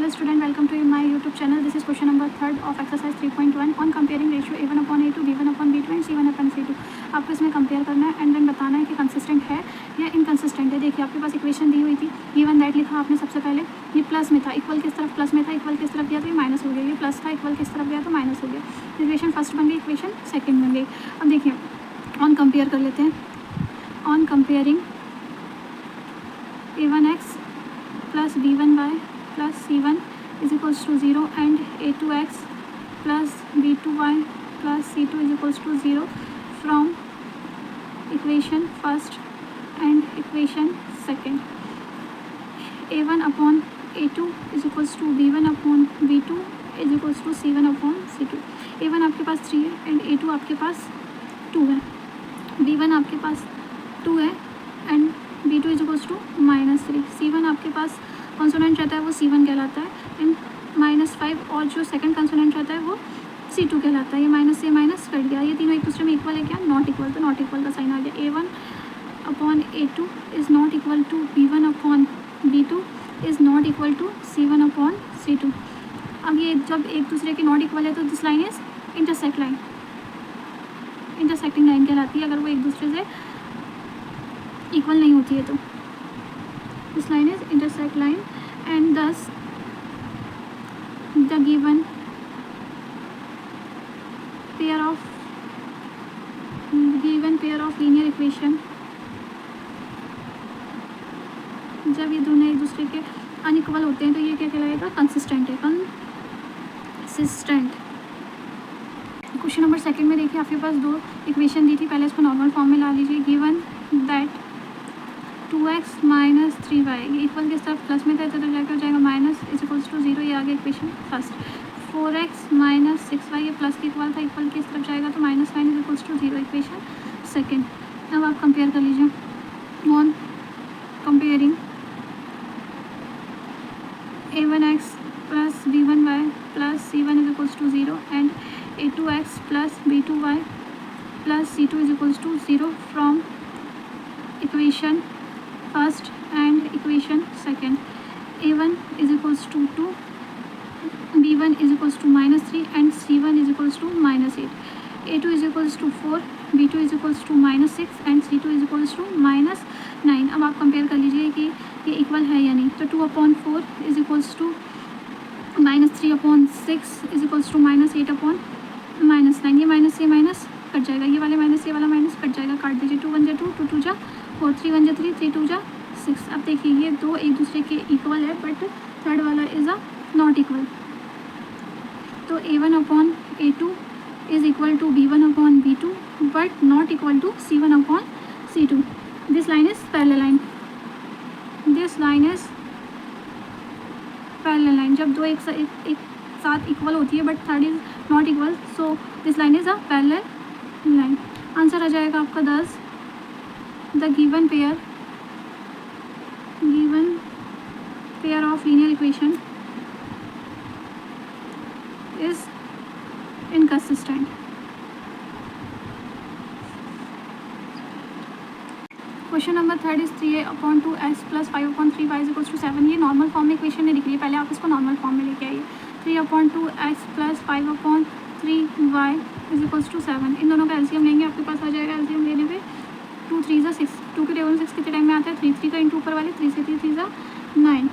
Hello student, welcome to my YouTube channel. This is question number 3 of exercise 3.1 on comparing ratio A1 upon A2, B1 upon B2 and C1 upon C2. आपको इसमें compare करना है and then बताना है कि consistent है या inconsistent है। देखिए आपके पास इक्वेशन दी हुई थी, गिवन दैट लिखा आपने सबसे पहले, ये प्लस में था, इक्वल किस तरफ प्लस में था, इक्वल किस तरफ गया तो ये माइनस हो गया, ये प्लस था, इक्वल किस तरफ गया तो माइनस हो गया। इक्वेशन फर्स्ट बन गई, इक्वेशन सेकेंड बन गई। अब देखिए ऑन कंपेयर कर लेते हैं। On comparing A1x plus B1y plus C1 is equals to 0 and A2x plus B2y plus C2 is equals to 0 from equation first and equation second. A1 upon A2 is equals to B1 upon B2 is equals to C1 upon C2. A1 आपके पास 3 है and A2 आपके पास 2 है, B1 आपके पास 2 है and B2 is equals to -3। C1 आपके पास consonant रहता है वो C1 कहलाता है एंड -5 और जो सेकंड कॉन्सोनेंट रहता है वो C2 कहलाता है। ये माइनस से माइनस कट गया, ये तीनों एक दूसरे में इक्वल है क्या, नॉट इक्वल, तो नॉट इक्वल का साइन आ गया। A1 upon A2 is not equal to B1 upon B2 is not equal to C1 upon C2। अब ये जब एक दूसरे के नॉट इक्वल है तो this line is intersect line, intersecting line कहलाती है अगर वो एक दूसरे से इक्वल नहीं होती है तो। This line is intersect line and thus the given pair of linear equation, जब ये दोनों एक दूसरे के अनइक्वल होते हैं तो ये क्या कहलाएगा, कंसिस्टेंट है, कंसिस्टेंट। क्वेश्चन नंबर सेकंड में देखिए आपके पास दो इक्वेशन दी थी, पहले इसको नॉर्मल फॉर्म में ला लीजिए। Given that 2x minus 3y, ये इक्वल किस तरफ प्लस में था तो जाकर हो जाएगा माइनस इज इक्वल्स टू 0, ये आ गया equation first. 4x minus 6y, ये प्लस के इक्वल था, इक्वल किस तरफ जाएगा तो -9 is equals to 0, equation second. अब आप कंपेयर कर लीजिए। On comparing A1x plus B1y plus C1 is equals to 0 and A2x plus B2y plus C2 is equals to 0 from equation first and equation second. A1 is equals to 2, B1 is equals to -3 and C1 is equals to -8. A2 is equals to 4, B2 is equals to -6 and C2 is equals to -9। अब आप compare कर लीजिए कि ये equal है या नहीं। तो 2/4 is equals to -3/6 is equals to -8/9। ये माइनस से माइनस कट जाएगा, ये वाले माइनस ये वाला माइनस कट जाएगा, काट दीजिए। 2 1 2, 2 2 4, 3 1 3, 3 2 6। अब देखिए ये दो एक दूसरे के इक्वल है बट थर्ड वाला इज़ अ नॉट इक्वल, तो A1 upon A2 is equal to B1 upon B2 but not equal to C1 upon C2। This line is parallel line, this line is parallel line. जब दो एक साथ equal होती है but third is not equal, so this line is a parallel line. Answer आ जाएगा आपका 10। The given pair of linear equation is inconsistent. Question number 3 is 3a/2x plus 5/3y is equals to 7। ये normal form में equation नहीं दिख रही है, पहले आप इसको नॉर्मल फॉर्म में लेके आइए। 3/2x plus 5/3y is equals to 7। इन दोनों का एलसीएम लेंगे, आपके पास आ जाएगा एलसीएम लेने पे 2 3 6, 2 के टेबल में 6 कितने टाइम में आता है, 3 3 का इंटू ऊपर वाले 3 से 3 3 9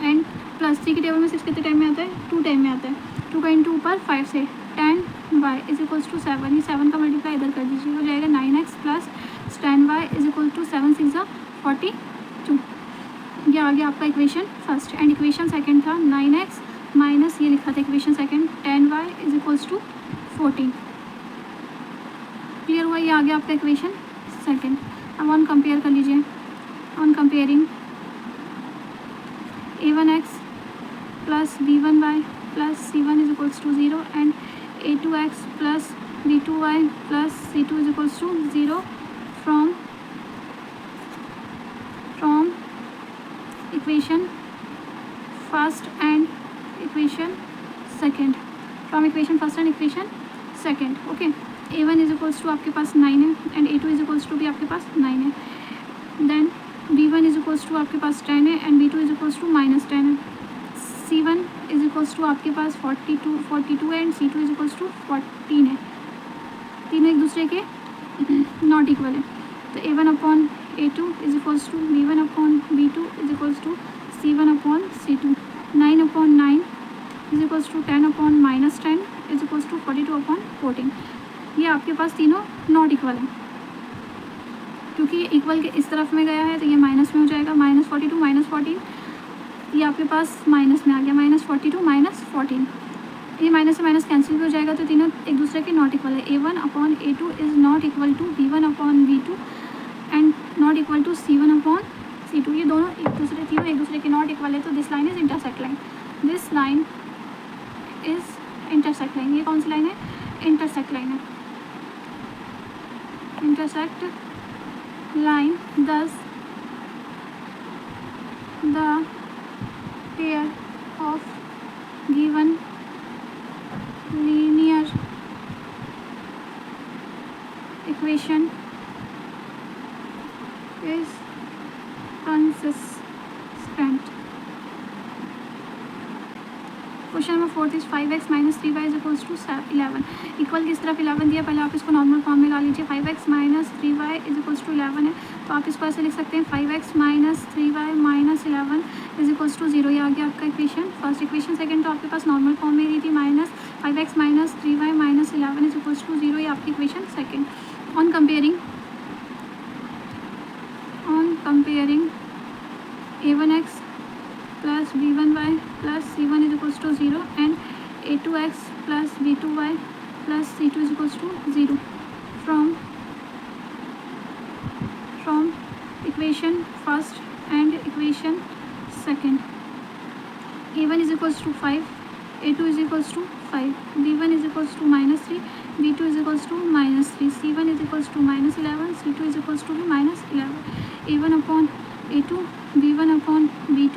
एंड प्लस 3 के टेबल में 6 कितने टाइम में आता है, 2 टाइम में आता है। 2 का इंटू ऊपर 5 से 10y इज इक्वल्स टू 7। ये 7 का मल्टीप्लाई इधर कर दीजिए, हो जाएगा 9x plus 10y is equal to 7 6 42। ये आ गया आपका equation first and equation second था 9x माइनस ये लिखा था equation second 10y is equals to 14। Clear हुआ, ये आ गया आपका इक्वेशन सेकेंड। अब ऑन कंपेयर कर लीजिए। On comparing A1x plus B1y plus C1 is equals to 0 and A2x plus B2y plus C2 is equals to 0 from equation first and equation second, from equation first and equation second. Okay, A1 is equals to आपके पास 9 है and A2 is equals to भी आपके पास 9 है। Then B1 is equals to आपके पास 10 है and B2 is equals to -10 है। C1 equals to आपके पास 42 and C2 is equals to 14 है। तीनों एक दूसरे के नॉट इक्वल है। तो A1 upon A2 is equals to B1 upon B2 is equals to C1 upon C2। 9 upon 9 is equals to 10 upon -10 is equals to 42 upon 14। ये आपके पास तीनों नॉट इक्वल है, क्योंकि ये इक्वल के इस तरफ में गया है तो ये माइनस में हो जाएगा। -42 -14 ये आपके पास माइनस में आ गया, -42 -14। ये माइनस से माइनस कैंसिल भी हो जाएगा, तो तीनों एक दूसरे के नॉट इक्वल है। A1 upon A2 is not equal to B1 upon B2 and not equal to C1 upon C2। ये दोनों तीनों एक दूसरे के नॉट इक्वल है, तो this line is intersect line. This line is intersect line. ये कौन सी लाइन है? इंटरसेक्ट लाइन है। Intersect line, thus the pair of given linear equation is consistent। Question number 4 is 5x minus 3y is equals to 11। Equal किस तरफ 11 दिया, पहले आप इसको नॉर्मल फॉर्म में ला लीजिए। 5x minus 3y is equals to 11 है, तो आप इसको ऐसे लिख सकते हैं 5x minus 3y minus 11 is equals to 0। ये आ गया आपका इक्वेशन फर्स्ट। इक्वेशन सेकंड तो आपके पास नॉर्मल फॉर्म में दी थी, minus 5x minus 3y minus 11 is equals to 0। ये आपकी equation second. On comparing a1x plus b1y plus c1 is equals to 0 and a2x plus b2y plus c2 is equals to 0 from equation first and equation second। a1 is equals to 5, a2 is equals to 5, b1 is equals to -3, b2 is equals to -3, c1 is equals to -11, c2 is equals to -11। a1 upon a2, b1 upon b2,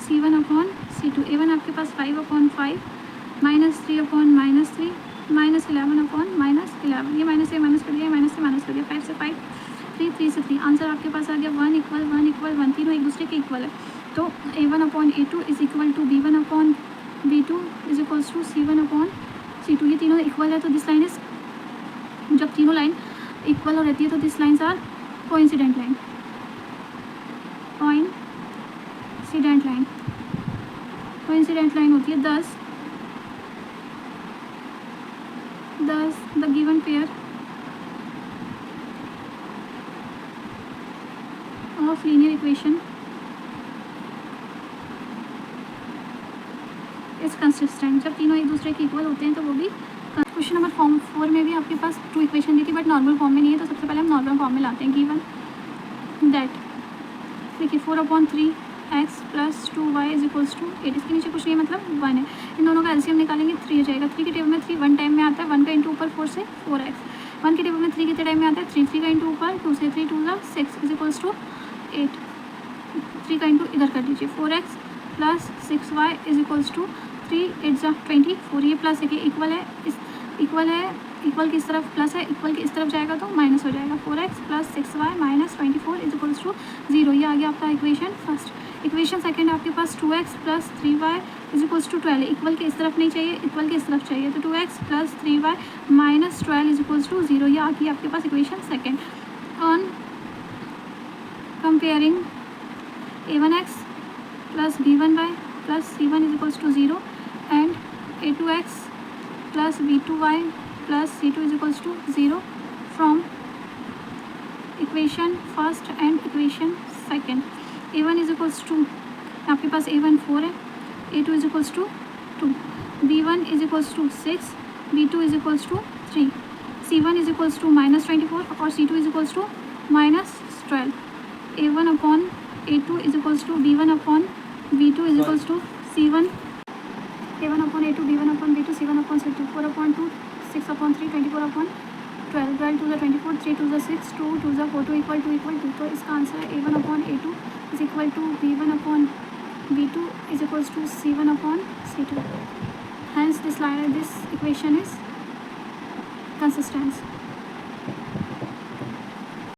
C1 upon C2। A1 आपके पास 5 upon 5, -3 upon -3, -11 upon -11। ये minus से minus कर दिया, minus से minus कर दिया। 5 से 5, 3 से 3। आंसर आपके पास आ गया 1 इक्वल 1 इक्वल 1। तीनों एक दूसरे के इक्वल है, तो A1 upon A2 is equal to B1 upon B2 is equals to C1 upon C2। ये तीनों इक्वल है, तो दिस लाइन इज, जब तीनों लाइन इक्वल हो रहती है तो this lines are coincident line. Coincident line होती है। Thus the given pair of linear equation is consistent. जब तीनों एक दूसरे के इक्वल होते हैं तो वो भी। क्वेश्चन नंबर 4 में भी आपके पास 2 इक्वेशन दी थी, बट नॉर्मल फॉर्म में नहीं है, तो सबसे पहले हम नॉर्मल फॉर्म में लाते हैं। गिवन दैट, देखिए 4/3x plus 2y is equals to 8। इसके नीचे कुछ नहीं है, मतलब 1 है। इन दोनों का एलसीएम निकालेंगे, 3 हो जाएगा। 3 के टेबल में 3 1 टाइम में आता है, 1 का इंटू ऊपर 4 से 4x। 1 के टेबल में 3 कितने टाइम में आता है, 3 का इंटू ऊपर 2 से 3 2 6 इज इक्वल्स टू 8। 3 का इंटू इधर कर लीजिए, 4x plus 6y is equals to 3 8 24। ये प्लस है कि इक्वल है, इक्वल किस तरफ प्लस है, इक्वल के इस तरफ जाएगा तो माइनस हो जाएगा। 4x plus 6y minus 24 is equals to 0। ये आ गया आपका इक्वेशन फर्स्ट। इक्वेशन सेकंड आपके पास 2x plus 3y is equals to 12। Equal के इस तरफ नहीं चाहिए, इक्वल के इस तरफ चाहिए, तो 2x plus 3y minus 12 is equals to 0। ये आ गई आपके पास equation second. On comparing a1x plus b1y plus c1 is equals to 0 and a2x plus b2y plus C2 is equals to 0 from equation first and equation second। A1 is equals to, आपके पास A1 4 है, A2 is equals to 2, B1 is equals to 6, B2 is equals to 3, C1 is equals to -24 और C2 is equals to -12। A1 upon A2 is equals to B1 upon B2 is equals to C1, A1 upon A2, B1 upon B2, C1 upon C2। 4/2, 6/3, 24/12, 12 2 24, 3 2 6, 2 2 4, 2 equal 2। तो इसका answer है A1 upon A2 is equal to B1 upon B2 is equals to C1 upon C2। Hence this equation is consistent.